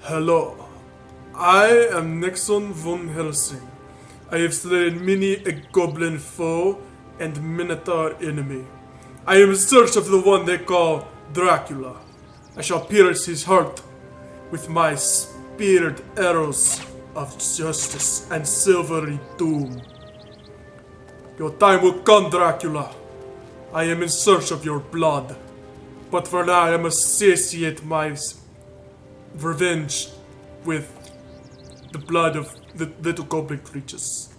Hello, I am Nixon von Helsing. I have slain many a goblin foe and minotaur enemy. I am in search of the one they call Dracula. I shall pierce his heart with my speared arrows of justice and silvery doom. Your time will come, Dracula. I am in search of your blood. But for now, I must satiate my revenge with the blood of the little goblin creatures.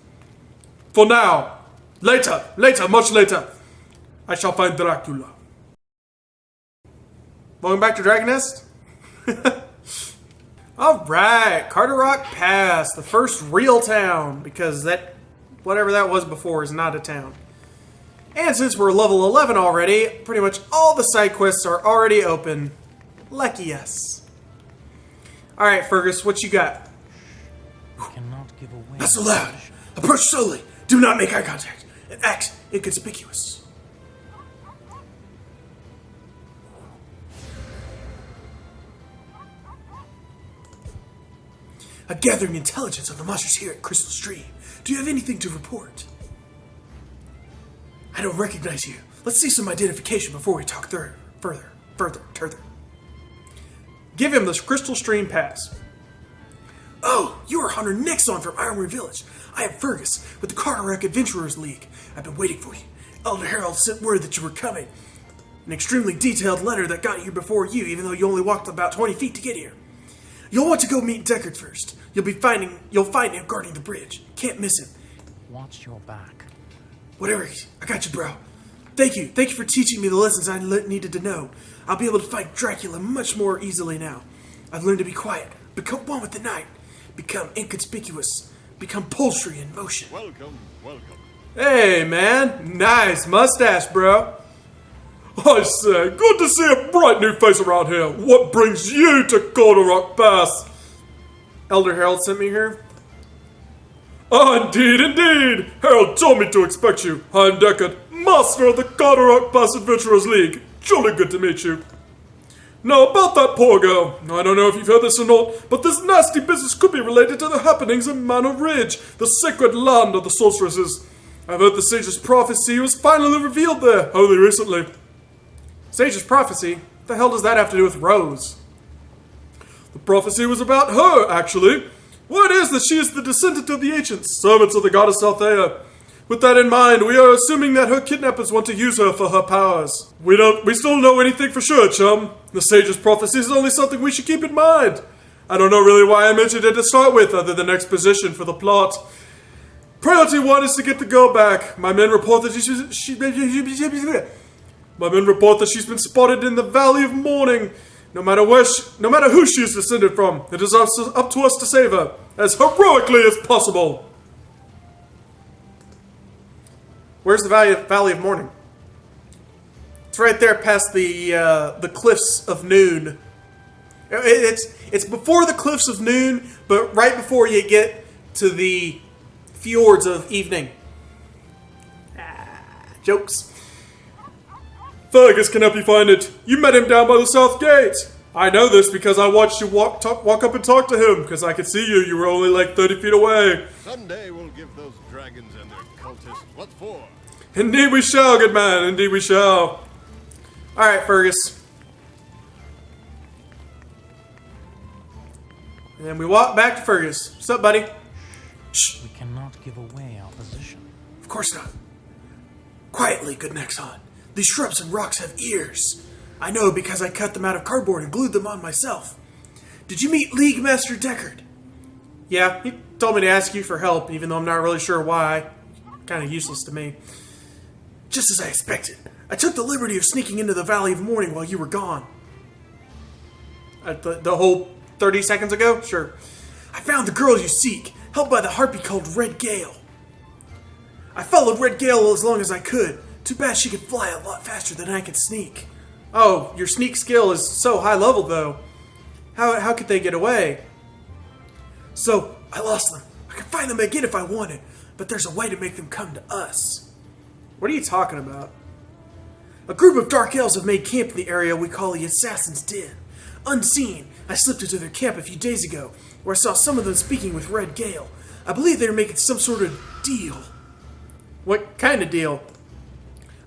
For now, later, much later, I shall find Dracula. Welcome back to Dragon Nest. Alright, Carter Rock Pass, the first real town, because that, whatever that was before, is not a town. And since we're level 11 already, pretty much all the side quests are already open. Lucky us. Alright, Fergus, what you got? Cannot give away. Not so loud. Approach slowly. Do not make eye contact. And act inconspicuous. I'm gathering intelligence on the monsters here at Crystal Stream. Do you have anything to report? I don't recognize you. Let's see some identification before we talk further. Give him this Crystal Stream pass. Oh, you are Hunter Nixon from Ironwood Village. I am Fergus with the Cartwreck Adventurers League. I've been waiting for you. Elder Harold sent word that you were coming. An extremely detailed letter that got here before you, even though you only walked about 20 feet to get here. You'll want to go meet Deckard first. You'll find him guarding the bridge. Can't miss him. Watch your back. Whatever, I got you, bro. Thank you for teaching me the lessons I needed to know. I'll be able to fight Dracula much more easily now. I've learned to be quiet, become one with the night, become inconspicuous, become poultry in motion. Welcome. Hey, man. Nice mustache, bro. I say, good to see a bright new face around here. What brings you to Carter Rock Pass? Elder Harold sent me here. Ah, indeed. Harold told me to expect you. I'm Deckard, master of the Carter Rock Pass Adventurers League. Jolly good to meet you. Now, about that poor girl. I don't know if you've heard this or not, but this nasty business could be related to the happenings in Manor Ridge, the sacred land of the sorceresses. I've heard the sage's prophecy was finally revealed there, only recently. Sage's prophecy? What the hell does that have to do with Rose? The prophecy was about her, actually. Word is that she is the descendant of the ancients, servants of the goddess Althea. With that in mind, we are assuming that her kidnappers want to use her for her powers. We still don't know anything for sure, chum. The sage's prophecy is only something we should keep in mind. I don't know really why I mentioned it to start with, other than exposition for the plot. Priority 1 is to get the girl back. My men report that she's been spotted in the Valley of Mourning. No matter who she is descended from, it is up to us to save her, as heroically as possible. Where's the Valley of Mourning? It's right there past the Cliffs of Noon. It's before the Cliffs of Noon, but right before you get to the Fjords of Evening. Jokes. Fergus can help you find it. You met him down by the South Gate. I know this because I watched you walk up and talk to him, because I could see you. You were only like 30 feet away. Someday we'll give those dragons and their cultists what for. Indeed we shall, good man. Indeed we shall. Alright, Fergus. And then we walk back to Fergus. What's up, buddy? Shh. We cannot give away our position. Of course not. Quietly, good Nexon. These shrubs and rocks have ears. I know because I cut them out of cardboard and glued them on myself. Did you meet League Master Deckard? Yeah, he told me to ask you for help, even though I'm not really sure why. Kind of useless to me. Just as I expected. I took the liberty of sneaking into the Valley of Mourning while you were gone. The whole 30 seconds ago? Sure. I found the girl you seek, held by the harpy called Red Gale. I followed Red Gale as long as I could. Too bad she could fly a lot faster than I could sneak. Oh, your sneak skill is so high level, though. How could they get away? So, I lost them. I could find them again if I wanted, but there's a way to make them come to us. What are you talking about? A group of dark elves have made camp in the area we call the Assassin's Den. Unseen, I slipped into their camp a few days ago, where I saw some of them speaking with Red Gale. I believe they were making some sort of deal. What kind of deal?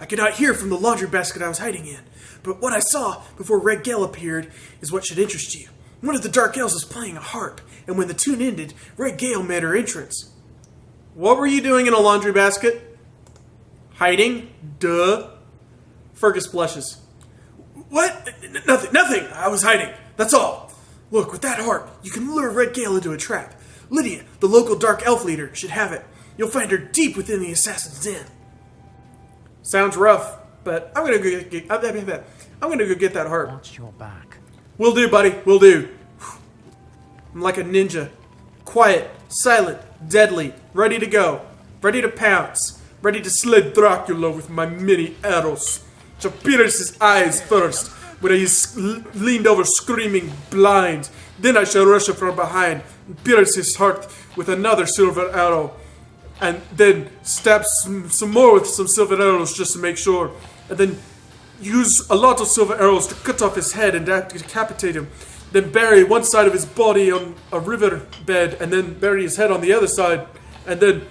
I could not hear from the laundry basket I was hiding in, but what I saw before Red Gale appeared is what should interest you. One of the Dark Elves was playing a harp, and when the tune ended, Red Gale made her entrance. What were you doing in a laundry basket? Hiding? Duh. Fergus blushes. What? Nothing. I was hiding. That's all. Look, with that harp, you can lure Red Gale into a trap. Lydia, the local Dark Elf leader, should have it. You'll find her deep within the assassin's den. Sounds rough, but I'm gonna go get that harp. Watch your back. Will do, buddy. Will do. I'm like a ninja. Quiet, silent, deadly, ready to go. Ready to pounce. Ready to slay Dracula with my many arrows. To pierce his eyes first, when he is leaned over screaming blind. Then I shall rush him from behind and pierce his heart with another silver arrow. And then stab some more with some silver arrows just to make sure. And then use a lot of silver arrows to cut off his head and decapitate him. Then bury one side of his body on a river bed, and then bury his head on the other side, and then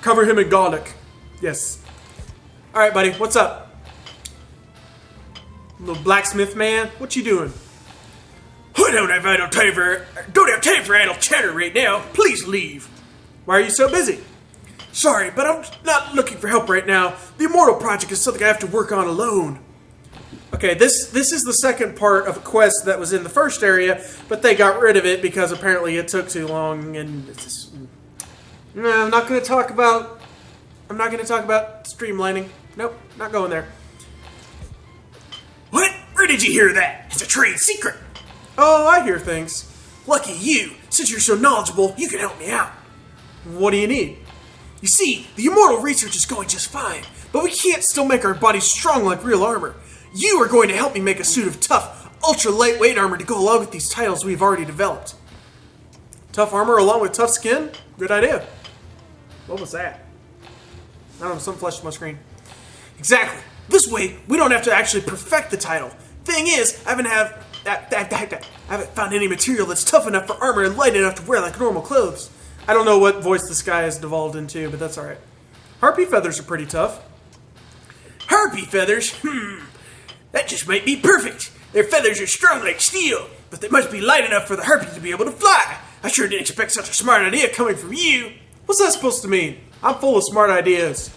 cover him in garlic. Yes. Alright, buddy, what's up? Little blacksmith man, what you doing? I don't have time for idle chatter right now. Please leave. Why are you so busy? Sorry, but I'm not looking for help right now. The Immortal Project is something I have to work on alone. Okay, this is the second part of a quest that was in the first area, but they got rid of it because apparently it took too long, and it's just, no, I'm not going to talk about streamlining. Nope, not going there. What? Where did you hear that? It's a trade secret. Oh, I hear things. Lucky you. Since you're so knowledgeable, you can help me out. What do you need? You see, the immortal research is going just fine, but we can't still make our bodies strong like real armor. You are going to help me make a suit of tough, ultra-lightweight armor to go along with these titles we've already developed. Tough armor along with tough skin? Good idea. What was that? I don't know, something flashed on my screen. Exactly. This way, we don't have to actually perfect the title. Thing is, I haven't found any material that's tough enough for armor and light enough to wear like normal clothes. I don't know what voice this guy has devolved into, but that's alright. Harpy feathers are pretty tough. Harpy feathers? That just might be perfect. Their feathers are strong like steel, but they must be light enough for the harpy to be able to fly. I sure didn't expect such a smart idea coming from you. What's that supposed to mean? I'm full of smart ideas.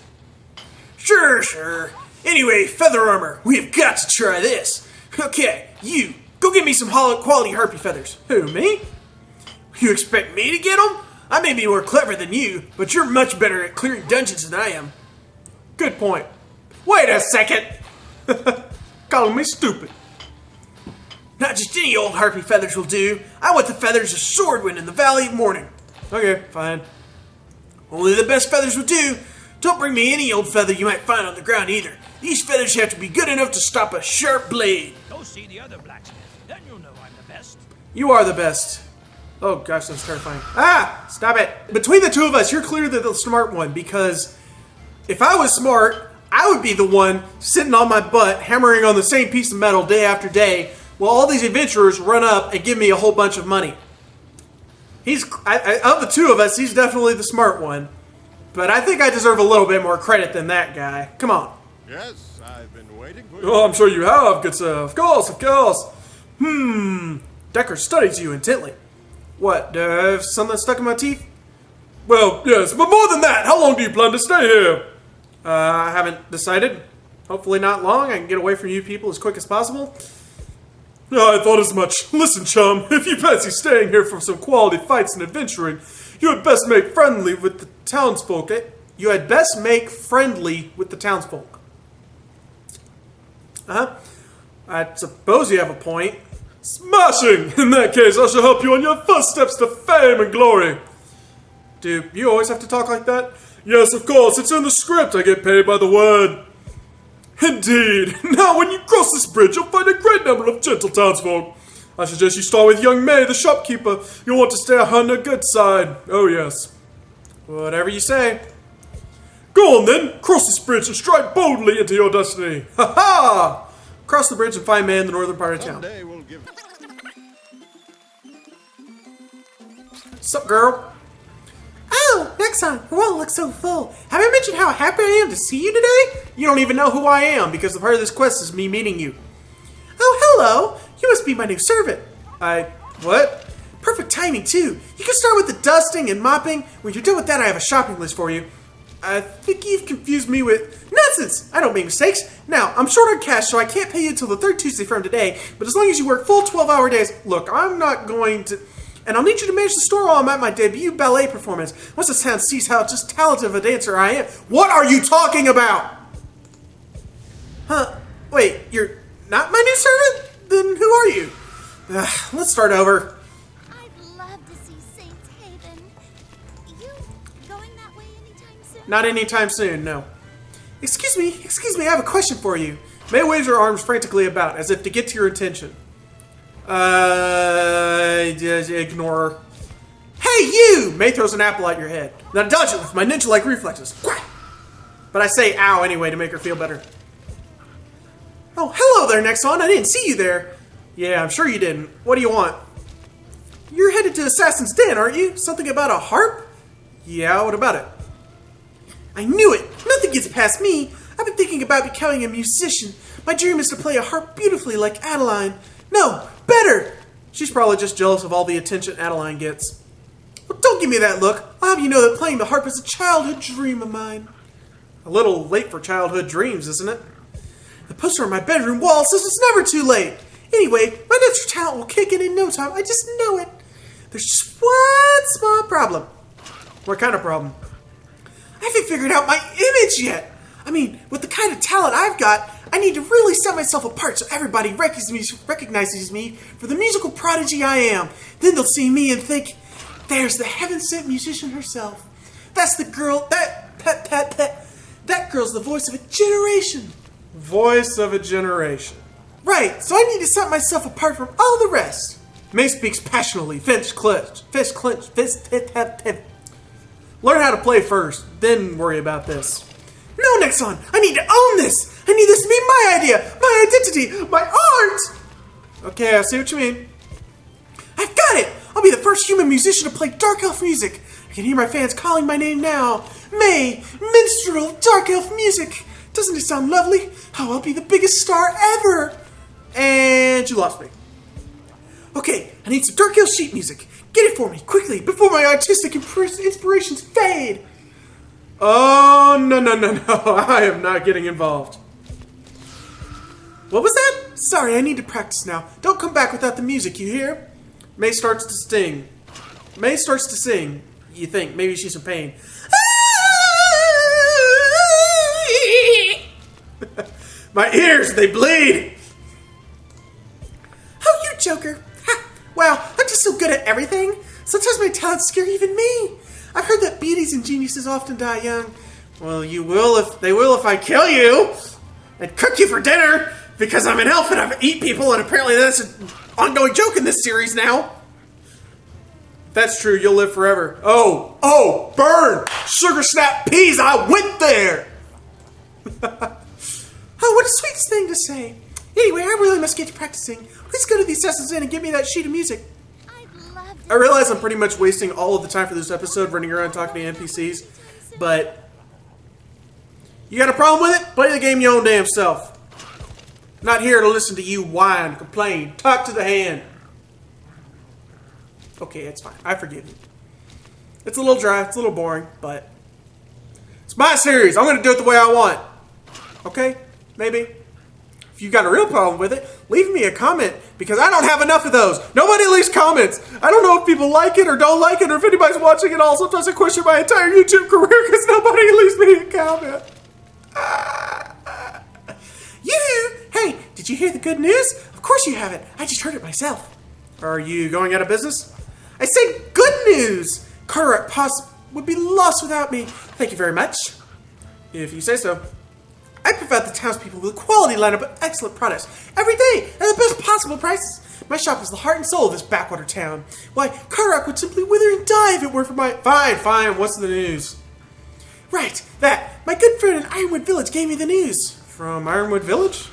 Sure. Anyway, feather armor, we've got to try this. Okay, you, go get me some quality harpy feathers. Who, me? You expect me to get them? I may be more clever than you, but you're much better at clearing dungeons than I am. Good point. Wait a second! Calling me stupid. Not just any old harpy feathers will do. I want the feathers of Swordwind in the Valley of Morning. Okay, fine. Only the best feathers will do. Don't bring me any old feather you might find on the ground either. These feathers have to be good enough to stop a sharp blade. Go see the other blacksmith. Then you'll know I'm the best. You are the best. Oh gosh, that's terrifying. Ah! Stop it! Between the two of us, you're clearly the smart one, because if I was smart, I would be the one sitting on my butt, hammering on the same piece of metal day after day, while all these adventurers run up and give me a whole bunch of money. Of the two of us, he's definitely the smart one. But I think I deserve a little bit more credit than that guy. Come on. Yes, I've been waiting for you. Oh, I'm sure you have, good sir. Of course. Decker studies you intently. What, do I have something stuck in my teeth? Well, yes, but more than that, how long do you plan to stay here? I haven't decided. Hopefully not long. I can get away from you people as quick as possible. I thought as much. Listen, chum, if you fancy staying here for some quality fights and adventuring, you had best make friendly with the townsfolk. You had best make friendly with the townsfolk. I suppose you have a point. Smashing! In that case, I shall help you on your first steps to fame and glory. Do you always have to talk like that? Yes, of course. It's in the script. I get paid by the word. Indeed. Now, when you cross this bridge, you'll find a great number of gentle townsfolk. I suggest you start with young May, the shopkeeper. You'll want to stay on her good side. Oh, yes. Whatever you say. Go on, then. Cross this bridge and stride boldly into your destiny. Ha-ha! Cross the bridge and find man in the northern part of town. Someday we'll give. Sup, girl? Oh, Nexon, your wallet looks so full. Have I mentioned how happy I am to see you today? You don't even know who I am because the part of this quest is me meeting you. Oh, hello. You must be my new servant. What? Perfect timing, too. You can start with the dusting and mopping. When you're done with that, I have a shopping list for you. I think you've confused me with... Nonsense! I don't make mistakes. Now, I'm short on cash, so I can't pay you until the third Tuesday from today, but as long as you work full 12-hour days... Look, I'm not going to... And I'll need you to manage the store while I'm at my debut ballet performance. Once the town sees how just talented of a dancer I am... What are you talking about? Huh? Wait, you're not my new servant? Then who are you? Let's start over. I'd love to see Saints Haven. You going that way anytime soon? Not anytime soon, no. Excuse me, I have a question for you. May waves her arms frantically about, as if to get to your attention. Just ignore her. Hey, you! May throws an apple at your head. Now dodge it with my ninja-like reflexes. But I say ow anyway to make her feel better. Oh, hello there, Nexon. I didn't see you there. Yeah, I'm sure you didn't. What do you want? You're headed to Assassin's Den, aren't you? Something about a harp? Yeah, what about it? I knew it! Nothing gets past me! I've been thinking about becoming a musician. My dream is to play a harp beautifully like Adeline. No, better! She's probably just jealous of all the attention Adeline gets. Well, don't give me that look. I'll have you know that playing the harp is a childhood dream of mine. A little late for childhood dreams, isn't it? The poster on my bedroom wall says it's never too late. Anyway, my natural talent will kick in no time. I just know it. There's just one small problem. What kind of problem? I haven't figured out my image yet. I mean, with the kind of talent I've got, I need to really set myself apart so everybody recognizes me for the musical prodigy I am. Then they'll see me and think, there's the heaven-sent musician herself. That's the girl, that girl's the voice of a generation. Voice of a generation. Right, so I need to set myself apart from all the rest. May speaks passionately, fist clenched. Learn how to play first, then worry about this. No, Nexon, I need to own this. I need this to be my idea, my identity, my art. Okay, I see what you mean. I've got it. I'll be the first human musician to play dark elf music. I can hear my fans calling my name now. May, minstrel, dark elf music. Doesn't it sound lovely? Oh, I'll be the biggest star ever. And you lost me. Okay, I need some dark elf sheet music. Get it for me, quickly, before my artistic inspirations fade. Oh, no. I am not getting involved. What was that? Sorry, I need to practice now. Don't come back without the music, you hear? May starts to sting. May starts to sing. You think, maybe she's in pain. My ears, they bleed! Oh, you joker. Ha! Wow, I'm just so good at everything. Sometimes my talents scare even me. I've heard that beauties and geniuses often die young. Well, they will if I kill you and cook you for dinner because I'm an elf and I eat people and apparently that's an ongoing joke in this series now. If that's true, you'll live forever. Oh, burn! Sugar snap peas, I went there! Oh, what a sweet thing to say. Anyway, I really must get to practicing. Please go to the Assassin's Inn and give me that sheet of music. I realize I'm pretty much wasting all of the time for this episode running around talking to NPCs, but you got a problem with it? Play the game your own damn self. Not here to listen to you whine, complain, talk to the hand. Okay, it's fine. I forgive you. It's a little dry, it's a little boring, but it's my series. I'm going to do it the way I want. Okay? Maybe. If you got a real problem with it, leave me a comment because I don't have enough of those. Nobody leaves comments. I don't know if people like it or don't like it or if anybody's watching it all. Sometimes I question my entire YouTube career because nobody leaves me a comment. You! Hey, did you hear the good news? Of course you haven't. I just heard it myself. Are you going out of business? I said good news! Carteret Posse would be lost without me. Thank you very much. If you say so. I provide the townspeople with a quality lineup of excellent products every day at the best possible prices. My shop is the heart and soul of this backwater town. Why, Carteret would simply wither and die if it weren't for my... Fine. What's the news? Right, that. My good friend in Ironwood Village gave me the news. From Ironwood Village?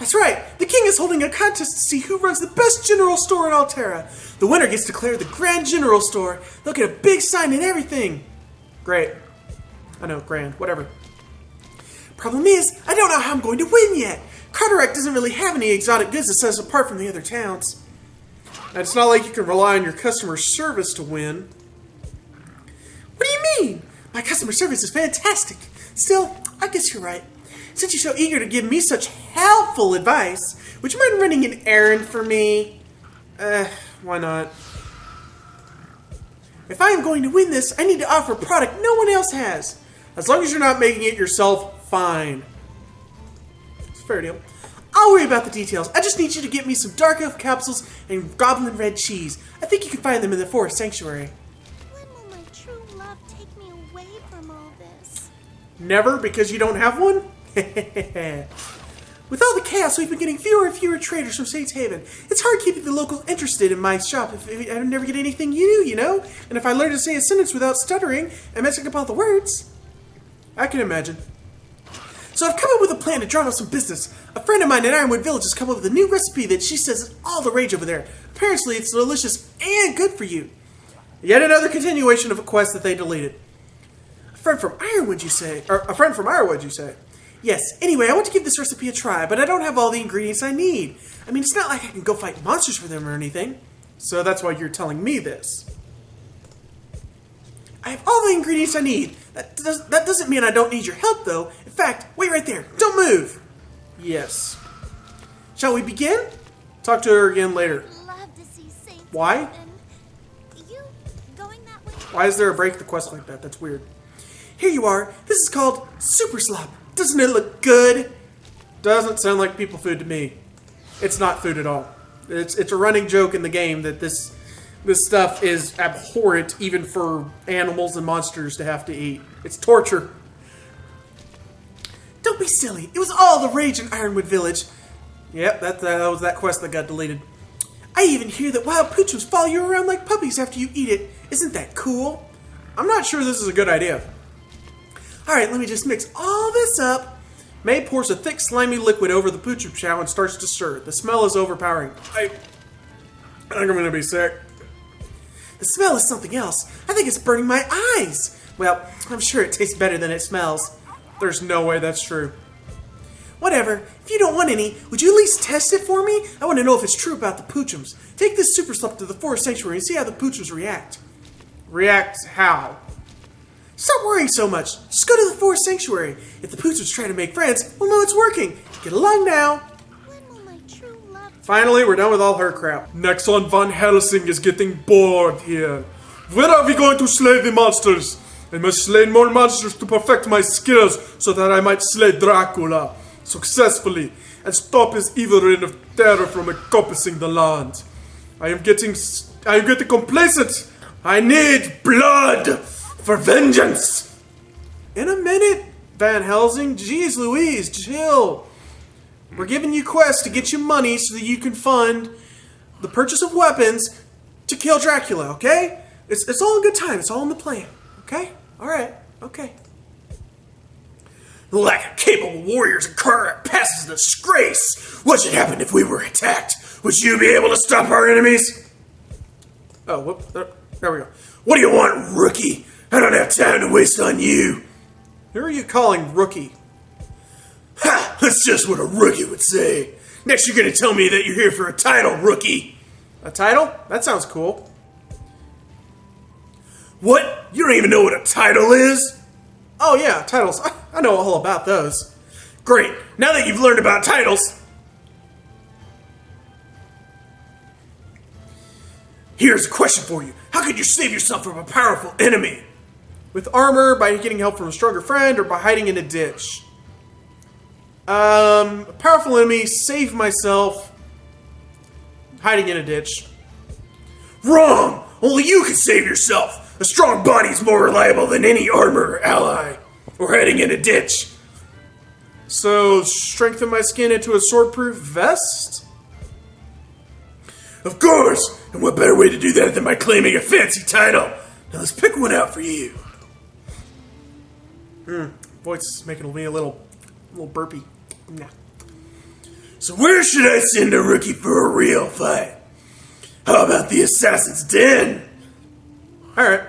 That's right. The king is holding a contest to see who runs the best general store in Altera. The winner gets declared the Grand General Store. They'll get a big sign and everything. Great. I know, grand, whatever. Problem is, I don't know how I'm going to win yet. Carteret doesn't really have any exotic goods that set us apart from the other towns. And it's not like you can rely on your customer service to win. What do you mean? My customer service is fantastic. Still, I guess you're right. Since you're so eager to give me such helpful advice, would you mind running an errand for me? Why not? If I am going to win this, I need to offer a product no one else has. As long as you're not making it yourself, fine. It's a fair deal. I'll worry about the details. I just need you to get me some dark elf capsules and goblin red cheese. I think you can find them in the forest sanctuary. When will my true love take me away from all this? Never, because you don't have one? With all the chaos, we've been getting fewer and fewer traders from Saints Haven. It's hard keeping the locals interested in my shop if I never get anything new, you know? And if I learn to say a sentence without stuttering and messing up all the words. I can imagine. So I've come up with a plan to drum up some business. A friend of mine in Ironwood Village has come up with a new recipe that she says is all the rage over there. Apparently it's delicious and good for you. Yet another continuation of a quest that they deleted. A friend from Ironwood, you say? Or a friend from Ironwood, you say? Yes. Anyway, I want to give this recipe a try, but I don't have all the ingredients I need. I mean, it's not like I can go fight monsters for them or anything. So that's why you're telling me this. I have all the ingredients I need. That doesn't mean I don't need your help, though. In fact, wait right there. Don't move. Yes. Shall we begin? Talk to her again later. Love to see Saints Why? Haven. You going that way? Why is there a break the quest like that? That's weird. Here you are. This is called Super Slop. Doesn't it look good? Doesn't sound like people food to me. It's not food at all. It's a running joke in the game that this stuff is abhorrent even for animals and monsters to have to eat. It's torture. Don't be silly. It was all the rage in Ironwood Village. Yep, that was that quest that got deleted. I even hear that wild poochums follow you around like puppies after you eat it. Isn't that cool? I'm not sure this is a good idea. Alright, let me just mix all this up. May pours a thick, slimy liquid over the poochum chow and starts to stir. The smell is overpowering. I think I'm gonna be sick. The smell is something else. I think it's burning my eyes. Well, I'm sure it tastes better than it smells. There's no way that's true. Whatever. If you don't want any, would you at least test it for me? I want to know if it's true about the poochums. Take this super slop to the forest sanctuary and see how the poochums react. React how? Stop worrying so much. Just go to the forest sanctuary. If the poochums try to make friends, we'll know it's working. Get along now. When will my true love Finally, we're done with all her crap. Nexon Van Helsing is getting bored here. When are we going to slay the monsters? I must slay more monsters to perfect my skills so that I might slay Dracula successfully and stop his evil reign of terror from encompassing the land. I am getting complacent. I need blood for vengeance. In a minute, Van Helsing. Jeez Louise, chill. We're giving you quests to get you money so that you can fund the purchase of weapons to kill Dracula, okay? It's all in good time. It's all in the plan, okay? Alright, okay. The lack of capable warriors in Carteret passes a disgrace. What should happen if we were attacked? Would you be able to stop our enemies? Oh, whoop, there we go. What do you want, rookie? I don't have time to waste on you. Who are you calling rookie? Ha! That's just what a rookie would say. Next you're gonna tell me that you're here for a title, rookie. A title? That sounds cool. What? You don't even know what a title is? Oh yeah, titles. I know all about those. Great. Now that you've learned about titles, here's a question for you. How could you save yourself from a powerful enemy? With armor, by getting help from a stronger friend, or by hiding in a ditch. A powerful enemy, save myself, hiding in a ditch. Wrong! Only you can save yourself. A strong body is more reliable than any armor or ally. Or hiding in a ditch. So, strengthen my skin into a sword-proof vest? Of course! And what better way to do that than by claiming a fancy title? Now let's pick one out for you. Voice is making me a little burpy. Nah. So where should I send a rookie for a real fight? How about the Assassin's Den? Alright.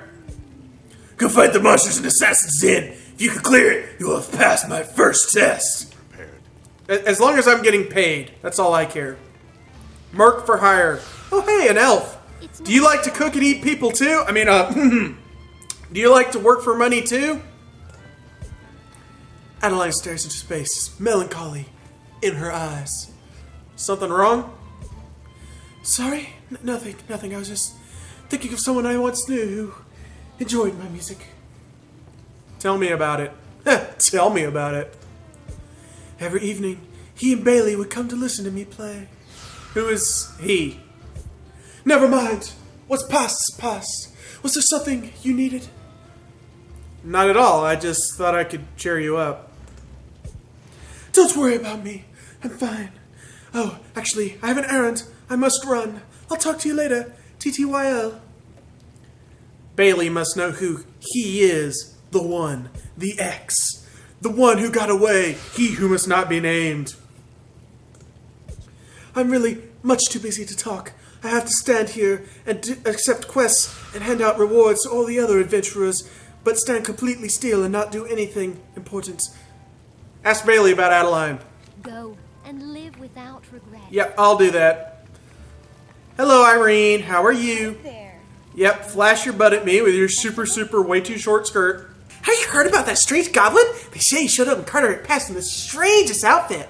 Go fight the monsters in Assassin's Den. If you can clear it, you will have passed my first test. As long as I'm getting paid, that's all I care. Merc for hire. Oh, hey, an elf. Do you like to cook and eat people too? I mean, do you like to work for money too? Adeline stares into space, melancholy in her eyes. Something wrong? Sorry? Nothing. I was just thinking of someone I once knew who enjoyed my music. Tell me about it. Tell me about it. Every evening, he and Bailey would come to listen to me play. Who is he? Never mind. What's past is past. Was there something you needed? Not at all. I just thought I could cheer you up. Don't worry about me. I'm fine. Oh, actually, I have an errand. I must run. I'll talk to you later. TTYL. Bailey must know who he is. The one. The X. The one who got away. He who must not be named. I'm really much too busy to talk. I have to stand here and accept quests and hand out rewards to all the other adventurers, but stand completely still and not do anything important. Ask Bailey about Adeline. Go and live without regret. Yep, I'll do that. Hello, Irene. How are you? There. Yep, flash your butt at me with your super, way too short skirt. Have you heard about that strange goblin? They say he showed up in Carteret Pass in the strangest outfit.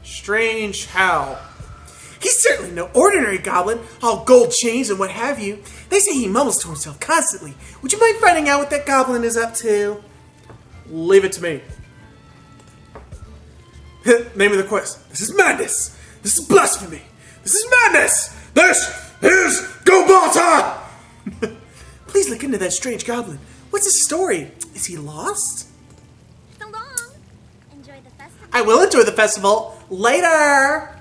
Strange how? He's certainly no ordinary goblin, all gold chains and what have you. They say he mumbles to himself constantly. Would you mind finding out what that goblin is up to? Leave it to me. Name of the quest. This is madness. This is blasphemy. This is madness. This is Gobata! Please look into that strange goblin. What's his story? Is he lost? So long. Enjoy the festival. I will enjoy the festival. Later!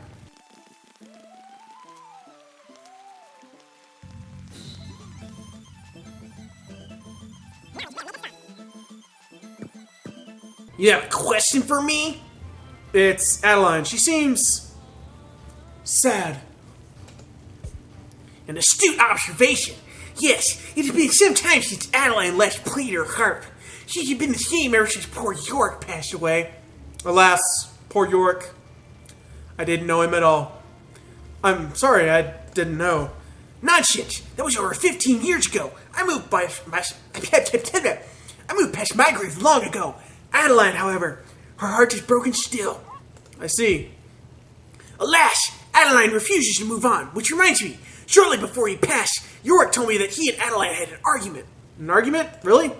You have a question for me? It's Adeline. She seems Sad. An astute observation. Yes, it has been some time since Adeline last played her harp. She had been the same ever since poor York passed away. Alas, poor York. I didn't know him at all. I'm sorry, I didn't know. Nonsense! That was over 15 years ago. I moved past my grave long ago. Adeline, however, her heart is broken still. I see. Alas, Adeline refuses to move on, which reminds me, shortly before he passed, York told me that he and Adeline had an argument. An argument? Really?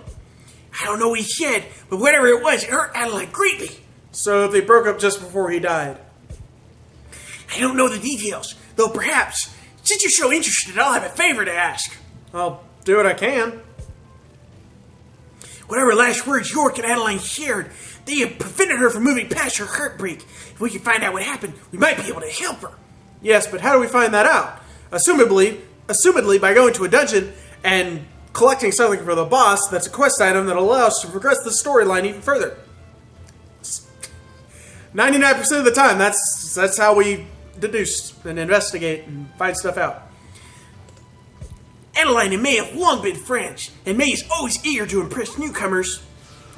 I don't know what he said, but whatever it was, it hurt Adeline greatly. So they broke up just before he died. I don't know the details, though perhaps, since you're so interested, I'll have a favor to ask. I'll do what I can. Whatever last words York and Adeline shared, they have prevented her from moving past her heartbreak. If we can find out what happened, we might be able to help her. Yes, but how do we find that out? Assumedly by going to a dungeon and collecting something for the boss that's a quest item that allows us to progress the storyline even further. 99% of the time, that's how we deduce and investigate and find stuff out. Adeline and May have long been friends, and May is always eager to impress newcomers.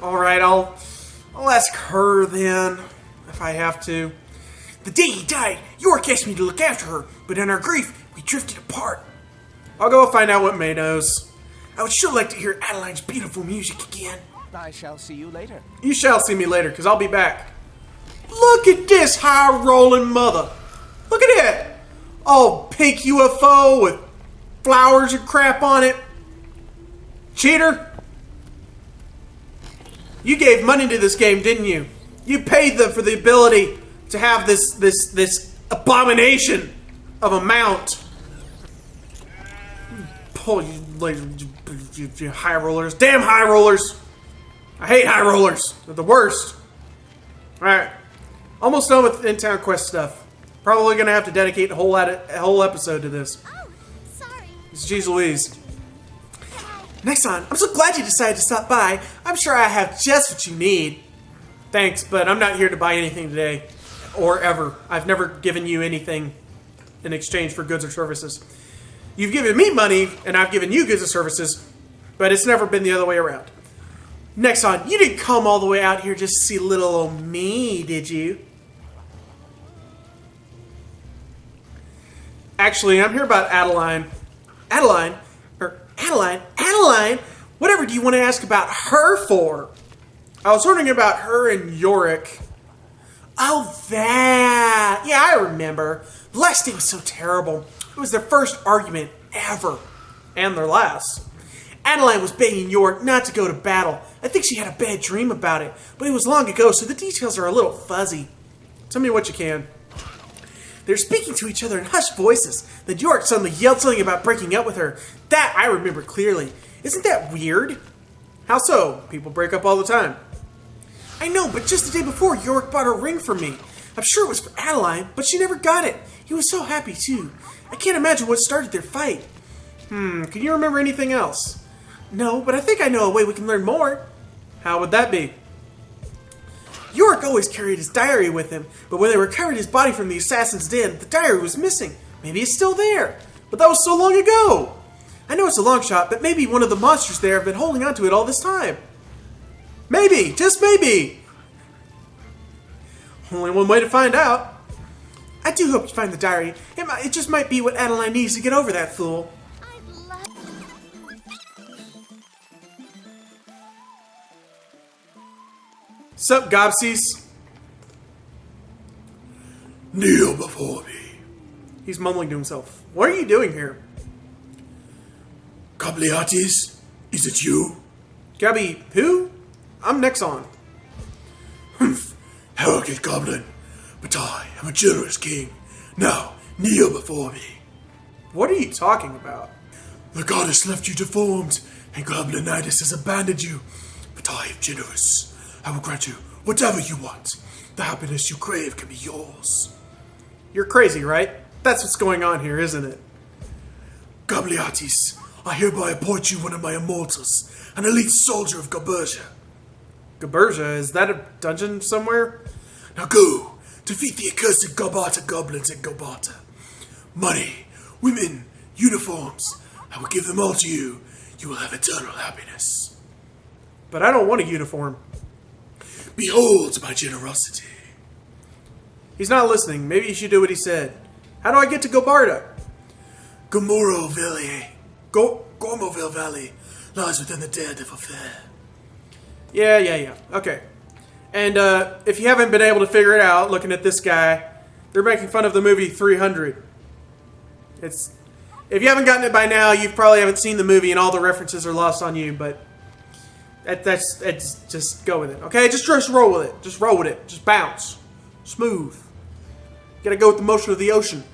Alright, I'll ask her then, if I have to. The day he died, York asked me to look after her, but in our grief, we drifted apart. I'll go find out what May knows. I would sure like to hear Adeline's beautiful music again. I shall see you later. You shall see me later, because I'll be back. Look at this high-rolling mother. Look at it. All pink UFO with flowers and crap on it. Cheater. You gave money to this game, didn't you? You paid them for the ability to have this abomination of a mount. Pull you high rollers. Damn high rollers. I hate high rollers. They're the worst. Alright. Almost done with in-town quest stuff. Probably going to have to dedicate a whole episode to this. Oh, sorry. It's Jeez Louise. Nexon, I'm so glad you decided to stop by. I'm sure I have just what you need. Thanks, but I'm not here to buy anything today. or ever. I've never given you anything in exchange for goods or services. You've given me money, and I've given you goods and services, but it's never been the other way around. Next on, you didn't come all the way out here just to see little old me, did you? Actually, I'm here about Adeline. Adeline? Adeline? Whatever do you want to ask about her for? I was wondering about her and Yorick. Oh, that. Yeah, I remember. The last day was so terrible. It was their first argument ever. And their last. Adeline was begging Yorick not to go to battle. I think she had a bad dream about it, but it was long ago, so the details are a little fuzzy. Tell me what you can. They were speaking to each other in hushed voices. Then Yorick suddenly yelled something about breaking up with her. That I remember clearly. Isn't that weird? How so? People break up all the time. I know, but just the day before, Yorick bought a ring for me. I'm sure it was for Adeline, but she never got it. He was so happy, too. I can't imagine what started their fight. Can you remember anything else? No, but I think I know a way we can learn more. How would that be? Yorick always carried his diary with him, but when they recovered his body from the assassin's den, the diary was missing. Maybe it's still there. But that was so long ago. I know it's a long shot, but maybe one of the monsters there have been holding on to it all this time. Maybe, just maybe. Only one way to find out. I do hope you find the diary. It just might be what Adeline needs to get over that fool. I'd love. Sup, Gobsies? Kneel before me. He's mumbling to himself. What are you doing here? Cabliatis, is it you? Gabby, who? I'm Nexon. Humph, arrogant goblin. But I am a generous king. Now, kneel before me. What are you talking about? The goddess left you deformed, and goblinitis has abandoned you. But I am generous. I will grant you whatever you want. The happiness you crave can be yours. You're crazy, right? That's what's going on here, isn't it? Gabliatis, I hereby appoint you one of my immortals, an elite soldier of Gaberja. Gaberja, is that a dungeon somewhere? Now go, defeat the accursed Gobata goblins in Gobata. Money, women, uniforms, I will give them all to you. You will have eternal happiness. But I don't want a uniform. Behold my generosity. He's not listening. Maybe you should do what he said. How do I get to Gobarda? Gormoville Valley lies within the Daredevil Fair. Yeah. Okay. And if you haven't been able to figure it out, looking at this guy, they're making fun of the movie 300. If you haven't gotten it by now, you probably haven't seen the movie, and all the references are lost on you. But that's just go with it. Okay, just roll with it. Just roll with it. Just bounce, smooth. Gotta go with the motion of the ocean.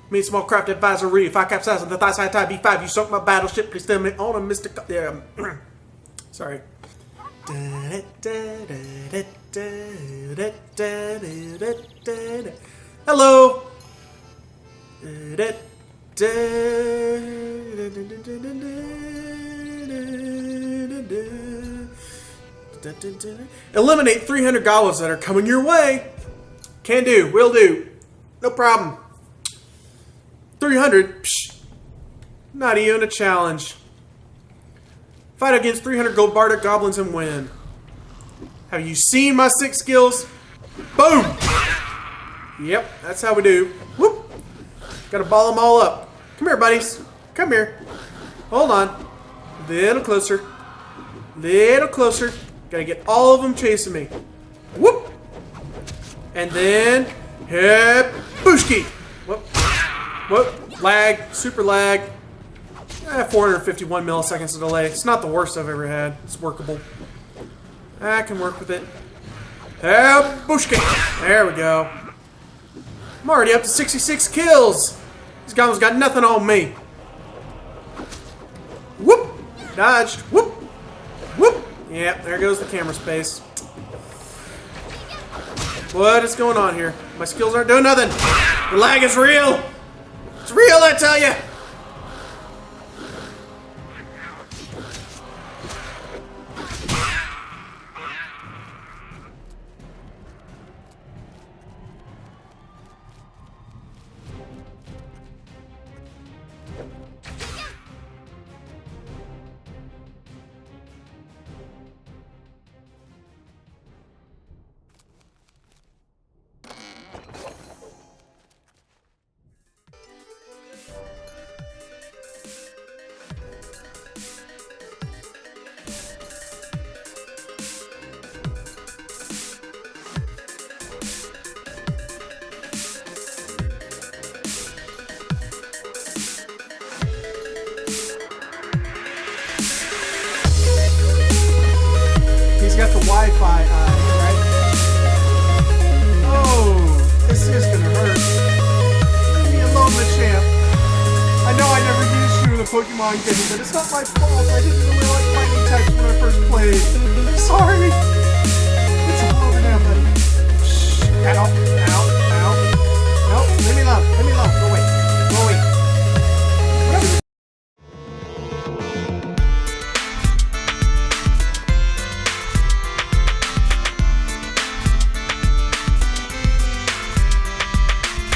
Me small craft advisory. If I capsize on the thigh side tie B5, you sunk my battleship. Please tell me on a Mr. Sorry. Hello. Eliminate 300 goblins that are coming your way. Can do. Will do. No problem. 300? Psh, not even a challenge. Fight against 300 Gobardic goblins and win. Have you seen my 6 skills? Boom! Yep, that's how we do. Whoop! Gotta ball them all up. Come here, buddies. Come here. Hold on. Little closer. Little closer. Gotta get all of them chasing me. Whoop! And then, hip, booshki. Whoop. Whoop. Lag. Super lag. 451 milliseconds of delay. It's not the worst I've ever had. It's workable. I can work with it. Hip, booshki. There we go. I'm already up to 66 kills. These goblins got nothing on me. Whoop. Dodged. Whoop. Whoop. Yeah, there goes the camera space. What is going on here? My skills aren't doing nothing. The lag is real. It's real, I tell you. Wi-Fi eye, right? Oh, this is gonna hurt. Leave me alone, Machamp. I know I never used you in a Pokemon game, but it's not my fault. I didn't really like fighting types when I first played. I'm sorry. It's all over now, buddy. Shh. Ow, ow, ow. No, leave me alone. Leave me alone.